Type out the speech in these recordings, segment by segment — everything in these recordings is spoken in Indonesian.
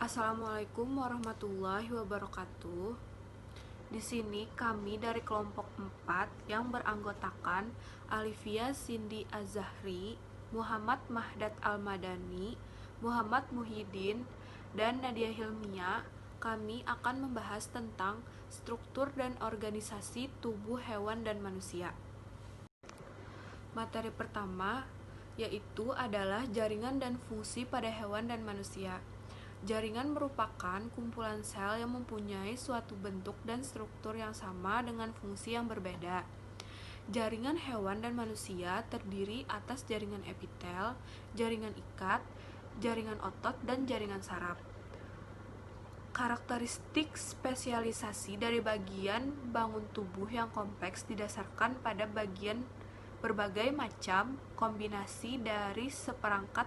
Assalamualaikum warahmatullahi wabarakatuh. Di sini kami dari kelompok 4 yang beranggotakan Alifia Cindy Azahri, Muhammad Mahdat Almadani, Muhammad Muhyiddin, dan Nadia Hilmia. Kami akan membahas tentang struktur dan organisasi tubuh hewan dan manusia. Materi pertama yaitu adalah jaringan dan fungsi pada hewan dan manusia. Jaringan merupakan kumpulan sel yang mempunyai suatu bentuk dan struktur yang sama dengan fungsi yang berbeda. Jaringan hewan dan manusia terdiri atas jaringan epitel, jaringan ikat, jaringan otot, dan jaringan saraf. Karakteristik spesialisasi dari bagian bangun tubuh yang kompleks didasarkan pada berbagai macam kombinasi dari seperangkat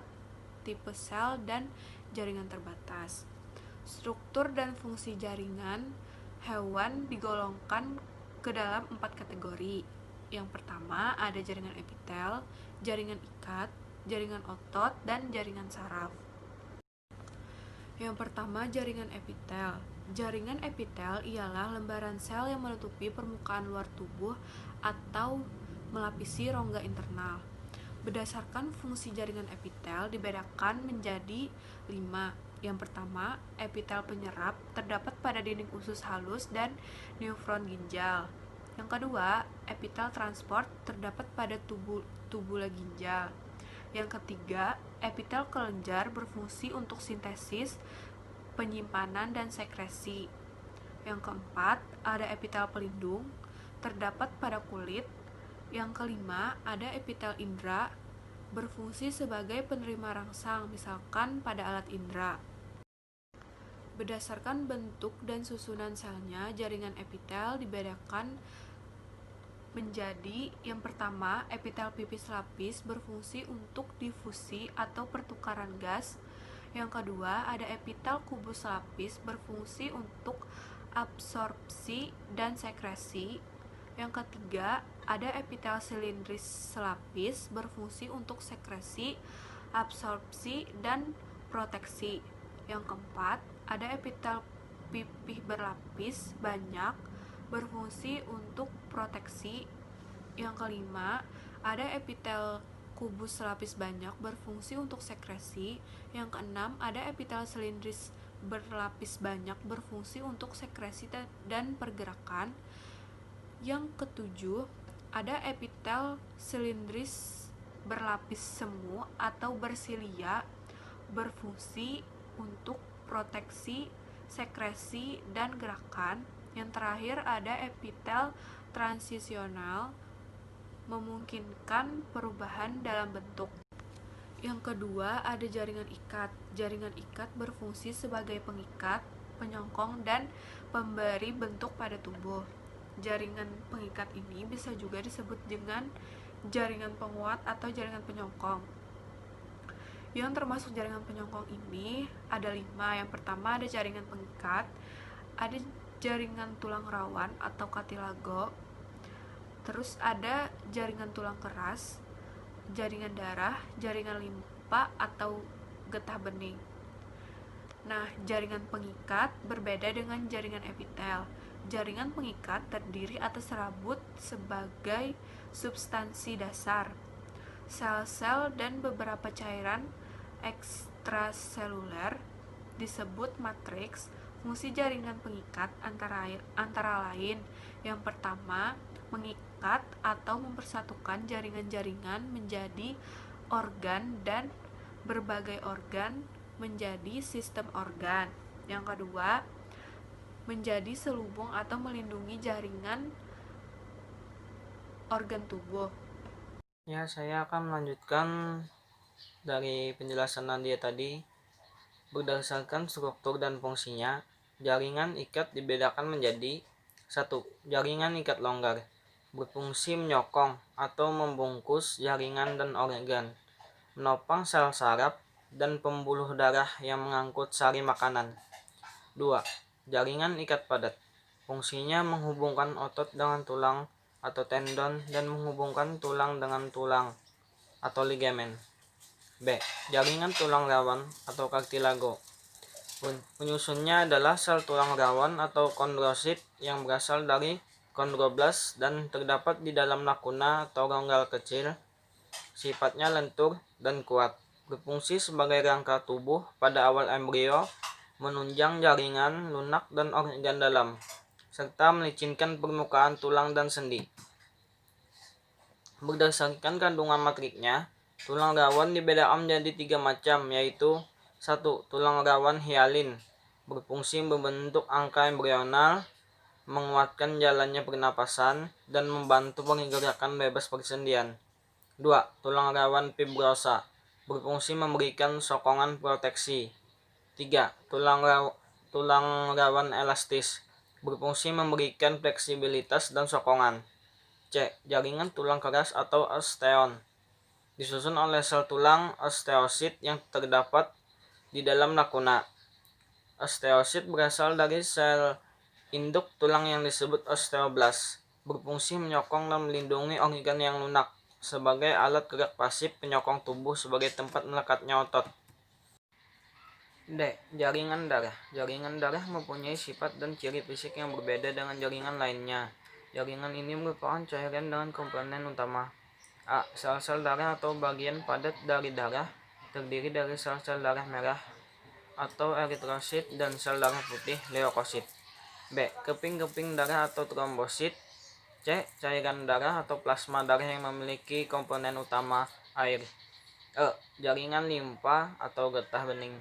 tipe sel dan jaringan terbatas. Struktur dan fungsi jaringan hewan digolongkan ke dalam 4 kategori. Yang pertama ada jaringan epitel, jaringan ikat, jaringan otot, dan jaringan saraf. Yang pertama, jaringan epitel. Jaringan epitel ialah lembaran sel yang menutupi permukaan luar tubuh atau melapisi rongga internal. Berdasarkan fungsi jaringan epitel dibedakan menjadi 5. Yang pertama, epitel penyerap terdapat pada dinding usus halus dan neufron ginjal. Yang kedua, epitel transport terdapat pada tubula ginjal. Yang ketiga, epitel kelenjar berfungsi untuk sintesis, penyimpanan, dan sekresi. Yang keempat, ada epitel pelindung, terdapat pada kulit. Yang kelima, ada epitel indera, berfungsi sebagai penerima rangsang, misalkan pada alat indera. Berdasarkan bentuk dan susunan selnya, jaringan epitel dibedakan menjadi yang pertama, epitel pipis lapis berfungsi untuk difusi atau pertukaran gas. Yang kedua, ada epitel kubus lapis berfungsi untuk absorpsi dan sekresi. Yang ketiga, ada epitel silindris lapis berfungsi untuk sekresi, absorpsi, dan proteksi. Yang keempat, ada epitel pipih berlapis banyak berfungsi untuk proteksi. Yang kelima, ada epitel kubus lapis banyak berfungsi untuk sekresi. Yang keenam, ada epitel silindris berlapis banyak berfungsi untuk sekresi dan pergerakan. Yang ketujuh, ada epitel silindris berlapis semu atau bersilia berfungsi untuk proteksi, sekresi, dan gerakan. Yang terakhir ada epitel transisional memungkinkan perubahan dalam bentuk. Yang kedua ada jaringan ikat. Jaringan ikat berfungsi sebagai pengikat, penyongkong, dan pemberi bentuk pada tubuh. Jaringan pengikat ini bisa juga disebut dengan jaringan penguat atau jaringan penyongkong. Yang termasuk jaringan penyongkong ini ada 5. Yang pertama ada jaringan pengikat, ada jaringan tulang rawan atau cartilago, terus ada jaringan tulang keras, jaringan darah, jaringan limpa atau getah bening. Nah, jaringan pengikat berbeda dengan jaringan epitel. Jaringan pengikat terdiri atas serabut sebagai substansi dasar, sel-sel, dan beberapa cairan ekstraseluler disebut matriks. Fungsi jaringan pengikat antara lain yang pertama, mengikat atau mempersatukan jaringan-jaringan menjadi organ dan berbagai organ menjadi sistem organ. Yang kedua, menjadi selubung atau melindungi jaringan organ tubuh. Ya, saya akan melanjutkan dari penjelasan Nadia tadi. Berdasarkan struktur dan fungsinya, jaringan ikat dibedakan menjadi 1. Jaringan ikat longgar berfungsi menyokong atau membungkus jaringan dan organ, menopang sel saraf dan pembuluh darah yang mengangkut sari makanan. 2. Jaringan ikat padat fungsinya menghubungkan otot dengan tulang atau tendon dan menghubungkan tulang dengan tulang atau ligamen. B. Jaringan tulang rawan atau cartilago Penyusunnya adalah sel tulang rawan atau kondrosit yang berasal dari kondroblas dan terdapat di dalam lakuna atau rongga kecil. Sifatnya lentur dan kuat, berfungsi sebagai rangka tubuh pada awal embrio, menunjang jaringan, lunak, dan organ dalam, serta melicinkan permukaan tulang dan sendi. Berdasarkan kandungan matriknya, tulang rawan dibedakan menjadi 3 macam, yaitu 1. Tulang rawan hialin, berfungsi membentuk angka embrional, menguatkan jalannya pernapasan, dan membantu pergerakan bebas persendian. 2. Tulang rawan fibrosa, berfungsi memberikan sokongan proteksi. 3. Tulang rawan elastis, berfungsi memberikan fleksibilitas dan sokongan. C. Jaringan tulang keras atau osteon, disusun oleh sel tulang osteosit yang terdapat di dalam lakuna. Osteosit berasal dari sel induk tulang yang disebut osteoblas, berfungsi menyokong dan melindungi organ yang lunak, sebagai alat gerak pasif penyokong tubuh sebagai tempat melekatnya otot. D. Jaringan darah. Jaringan darah mempunyai sifat dan ciri fisik yang berbeda dengan jaringan lainnya. Jaringan ini merupakan cairan dengan komponen utama. A. Sel-sel darah atau bagian padat dari darah, terdiri dari sel-sel darah merah atau eritrosit dan sel darah putih leukosit. B. Keping-keping darah atau trombosit. C. Cairan darah atau plasma darah yang memiliki komponen utama air. E. Jaringan limpa atau getah bening.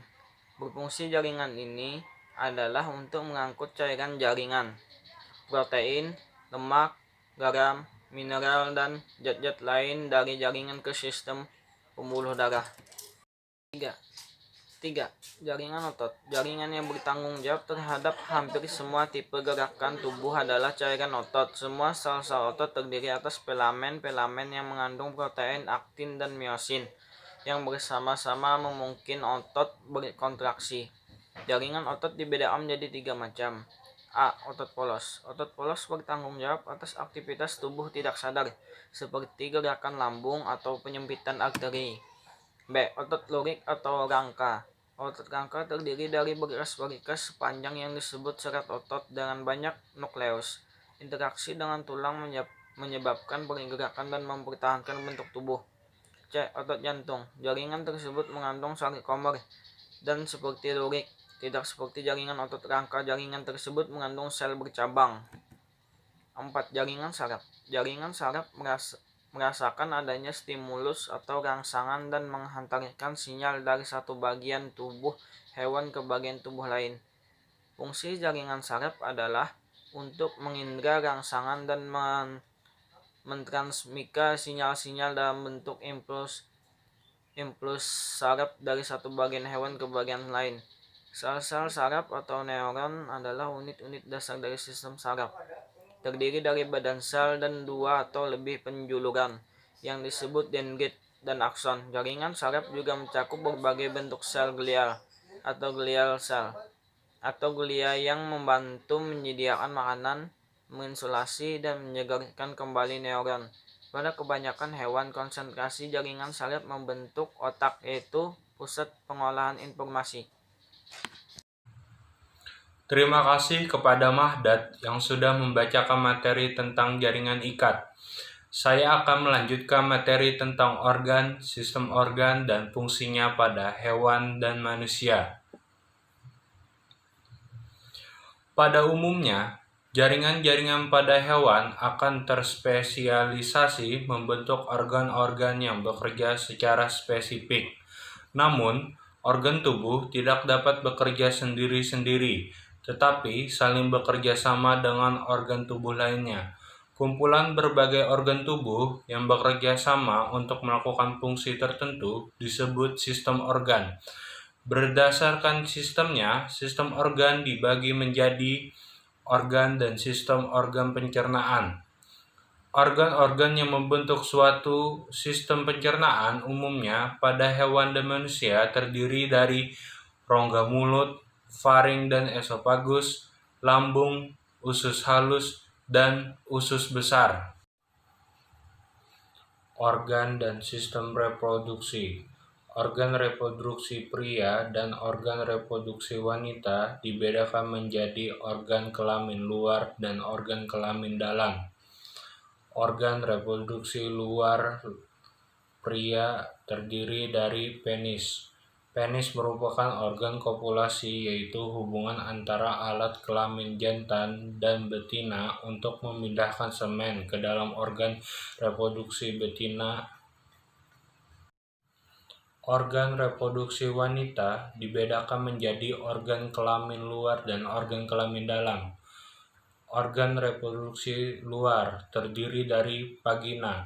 Berfungsi jaringan ini adalah untuk mengangkut cairan jaringan, protein, lemak, garam, mineral, dan zat-zat lain dari jaringan ke sistem pembuluh darah. 3. Jaringan otot. Jaringan yang bertanggung jawab terhadap hampir semua tipe gerakan tubuh adalah cairan otot. Semua sel-sel otot terdiri atas filamen-filamen yang mengandung protein, aktin, dan miosin yang bersama-sama memungkinkan otot berkontraksi. Jaringan otot dibedakan menjadi 3 macam. A. Otot polos. Otot polos bertanggung jawab atas aktivitas tubuh tidak sadar, seperti gerakan lambung atau penyempitan arteri. B. Otot lurik atau rangka. Otot rangka terdiri dari berikas-berikas sepanjang yang disebut serat otot dengan banyak nukleus. Interaksi dengan tulang menyebabkan pergerakan dan mempertahankan bentuk tubuh. C. Otot jantung. Jaringan tersebut mengandung sarkomer dan seperti lurik, tidak seperti jaringan otot rangka. Jaringan tersebut mengandung sel bercabang. 4. Jaringan saraf. Jaringan saraf merasakan adanya stimulus atau rangsangan dan menghantarkan sinyal dari satu bagian tubuh hewan ke bagian tubuh lain. Fungsi jaringan saraf adalah untuk mengindra rangsangan dan mentransmika sinyal-sinyal dalam bentuk impuls saraf dari satu bagian hewan ke bagian lain. Sel-sel saraf atau neuron adalah unit-unit dasar dari sistem saraf. Terdiri dari badan sel dan 2 atau lebih penjuluran yang disebut dendrit dan akson. Jaringan saraf juga mencakup berbagai bentuk sel glial atau glial cell atau glia yang membantu menyediakan makanan, menginsulasi, dan menyegarkan kembali neuron. Pada kebanyakan hewan, konsentrasi jaringan saraf membentuk otak, yaitu pusat pengolahan informasi. Terima kasih kepada Mahdat yang sudah membacakan materi tentang jaringan ikat. Saya akan melanjutkan materi tentang organ, sistem organ, dan fungsinya pada hewan dan manusia. Pada umumnya, jaringan-jaringan pada hewan akan terspesialisasi membentuk organ-organ yang bekerja secara spesifik. Namun, organ tubuh tidak dapat bekerja sendiri-sendiri, tetapi saling bekerja sama dengan organ tubuh lainnya. Kumpulan berbagai organ tubuh yang bekerja sama untuk melakukan fungsi tertentu disebut sistem organ. Berdasarkan sistemnya, sistem organ dibagi menjadi organ dan sistem organ pencernaan. Organ-organ yang membentuk suatu sistem pencernaan umumnya pada hewan dan manusia terdiri dari rongga mulut, faring dan esofagus, lambung, usus halus, dan usus besar. Organ dan sistem reproduksi. Organ reproduksi pria dan organ reproduksi wanita dibedakan menjadi organ kelamin luar dan organ kelamin dalam. Organ reproduksi luar pria terdiri dari penis. Penis merupakan organ kopulasi, yaitu hubungan antara alat kelamin jantan dan betina untuk memindahkan semen ke dalam organ reproduksi betina. Organ reproduksi wanita dibedakan menjadi organ kelamin luar dan organ kelamin dalam. Organ reproduksi luar terdiri dari vagina,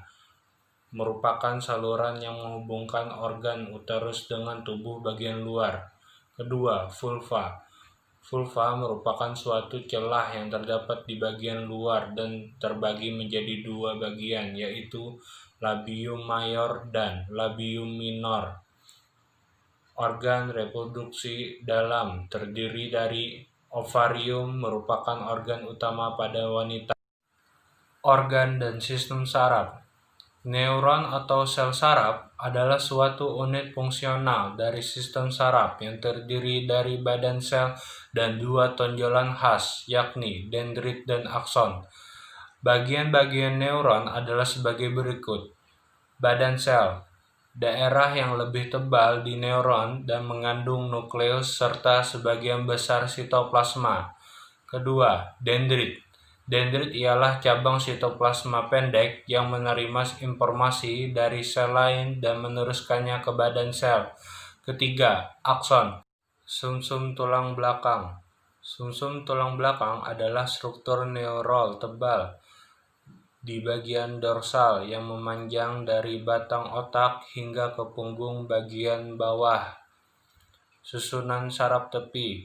merupakan saluran yang menghubungkan organ uterus dengan tubuh bagian luar. Kedua, vulva. Vulva merupakan suatu celah yang terdapat di bagian luar dan terbagi menjadi dua bagian, yaitu labium mayor dan labium minor. Organ reproduksi dalam terdiri dari ovarium, merupakan organ utama pada wanita. Organ dan sistem saraf. Neuron atau sel saraf adalah suatu unit fungsional dari sistem saraf yang terdiri dari badan sel dan dua tonjolan khas, yakni dendrit dan akson. Bagian-bagian neuron adalah sebagai berikut. Badan sel, daerah yang lebih tebal di neuron dan mengandung nukleus serta sebagian besar sitoplasma. Kedua, dendrit. Dendrit ialah cabang sitoplasma pendek yang menerima informasi dari sel lain dan meneruskannya ke badan sel. Ketiga, akson. Sumsum tulang belakang. Sumsum tulang belakang adalah struktur neural tebal di bagian dorsal yang memanjang dari batang otak hingga ke punggung bagian bawah. Susunan saraf tepi.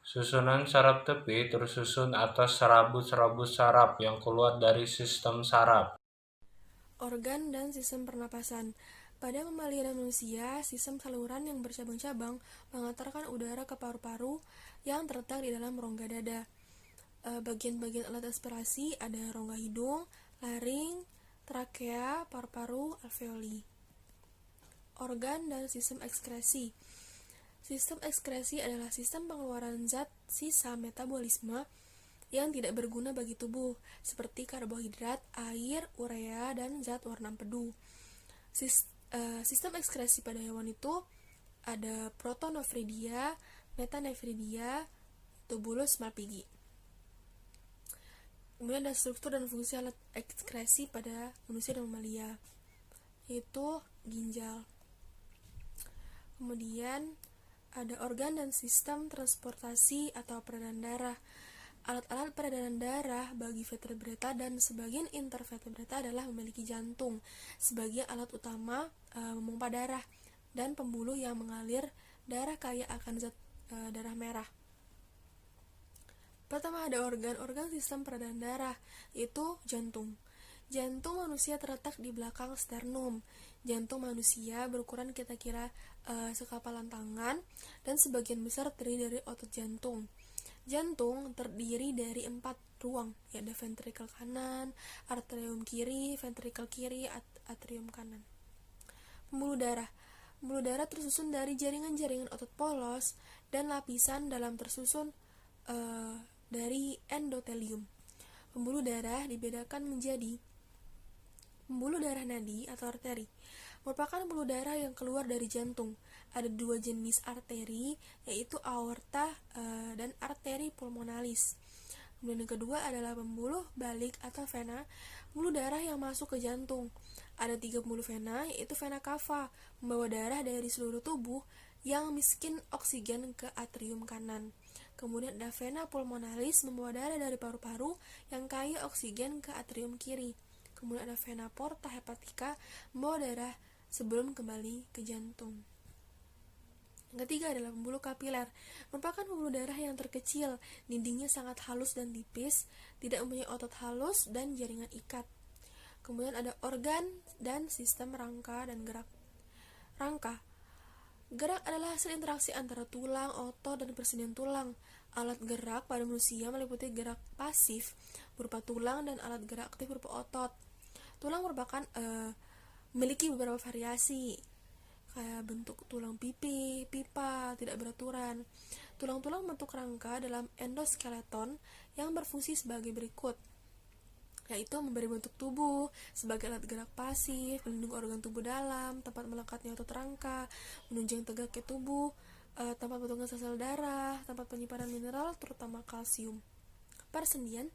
Susunan saraf tepi tersusun atas serabut-serabut saraf yang keluar dari sistem saraf. Organ dan sistem pernapasan. Pada mamalia dan manusia, sistem saluran yang bercabang-cabang mengantarkan udara ke paru-paru yang terletak di dalam rongga dada. Bagian-bagian alat aspirasi ada rongga hidung, laring, trakea, paru-paru, alveoli. Organ dan sistem ekskresi. Sistem ekskresi adalah sistem pengeluaran zat sisa metabolisme yang tidak berguna bagi tubuh, seperti karbohidrat, air, urea, dan zat warna empedu. Sistem ekskresi pada hewan itu ada protonefridia, metanefridia, tubulus malpighi. Kemudian ada struktur dan fungsi alat ekskresi pada manusia dan mamalia, yaitu ginjal. Kemudian ada organ dan sistem transportasi atau peredaran darah. Alat-alat peredaran darah bagi vertebrata dan sebagian intervertebrata adalah memiliki jantung sebagai alat utama memompa darah dan pembuluh yang mengalir darah kaya akan zat darah merah. Pertama ada organ sistem peredaran darah, yaitu jantung. Jantung manusia terletak di belakang sternum. Jantung manusia berukuran kira-kira sekapalan tangan dan sebagian besar terdiri dari otot jantung. Jantung terdiri dari 4 ruang, yaitu ventrikel kanan, atrium kiri, ventrikel kiri, atrium kanan. Pembuluh darah. Pembuluh darah tersusun dari jaringan-jaringan otot polos dan lapisan dalam tersusun dari endotelium. Pembuluh darah dibedakan menjadi pembuluh darah nadi atau arteri. Merupakan pembuluh darah yang keluar dari jantung. Ada 2 jenis arteri, yaitu aorta dan arteri pulmonalis. Kemudian yang kedua adalah pembuluh balik atau vena, pembuluh darah yang masuk ke jantung. Ada 3 pembuluh vena, yaitu vena cava, membawa darah dari seluruh tubuh yang miskin oksigen ke atrium kanan. Kemudian ada vena pulmonalis, membawa darah dari paru-paru yang kaya oksigen ke atrium kiri. Kemudian ada vena porta hepatica, membawa darah sebelum kembali ke jantung. Yang ketiga adalah pembuluh kapiler, merupakan pembuluh darah yang terkecil, dindingnya sangat halus dan tipis, tidak mempunyai otot halus dan jaringan ikat. Kemudian ada organ dan sistem rangka dan gerak. Rangka. Gerak adalah hasil interaksi antara tulang, otot, dan persendian tulang. Alat gerak pada manusia meliputi gerak pasif berupa tulang dan alat gerak aktif berupa otot. Tulang merupakan memiliki beberapa variasi. kayak bentuk tulang pipa tidak beraturan. Tulang-tulang bentuk rangka dalam endoskeleton yang berfungsi sebagai berikut, yaitu memberi bentuk tubuh sebagai alat gerak pasif, melindungi organ tubuh dalam, tempat melekatnya otot rangka, menunjang tegaknya tubuh, tempat bentuknya sel darah, tempat penyimpanan mineral terutama kalsium. Persendian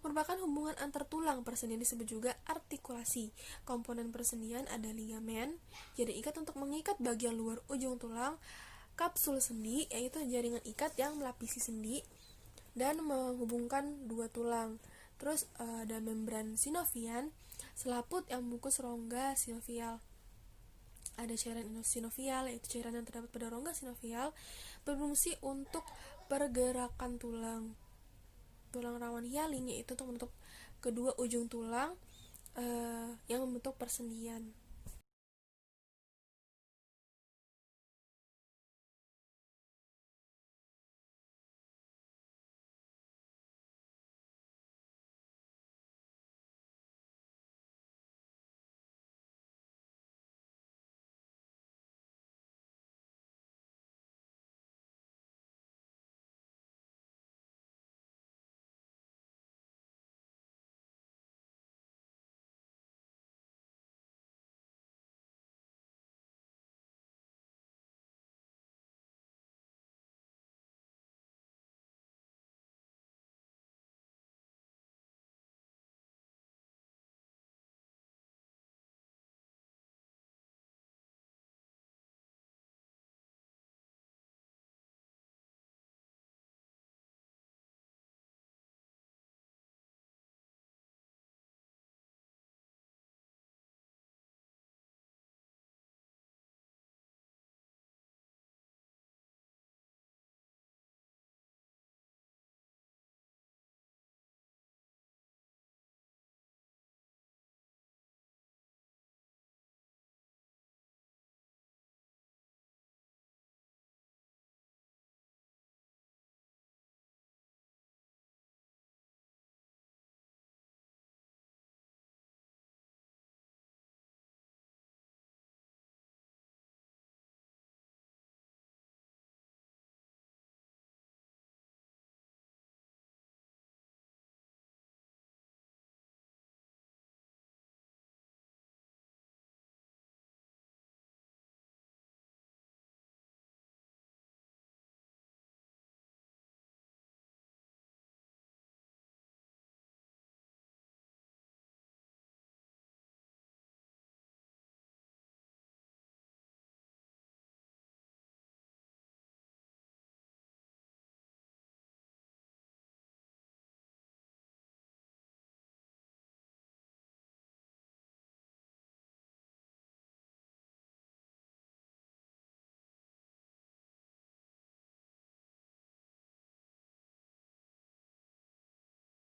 merupakan hubungan antar tulang. Persendian disebut juga artikulasi. Komponen persendian ada ligamen, jaring ikat untuk mengikat bagian luar ujung tulang, kapsul sendi, yaitu jaringan ikat yang melapisi sendi dan menghubungkan dua tulang. Terus ada membran sinovian, selaput yang membungkus rongga sinovial. Ada cairan sinovial, yaitu cairan yang terdapat pada rongga sinovial, berfungsi untuk pergerakan tulang. Tulang rawan hyaline, yaitu untuk membentuk kedua ujung tulang yang membentuk persendian.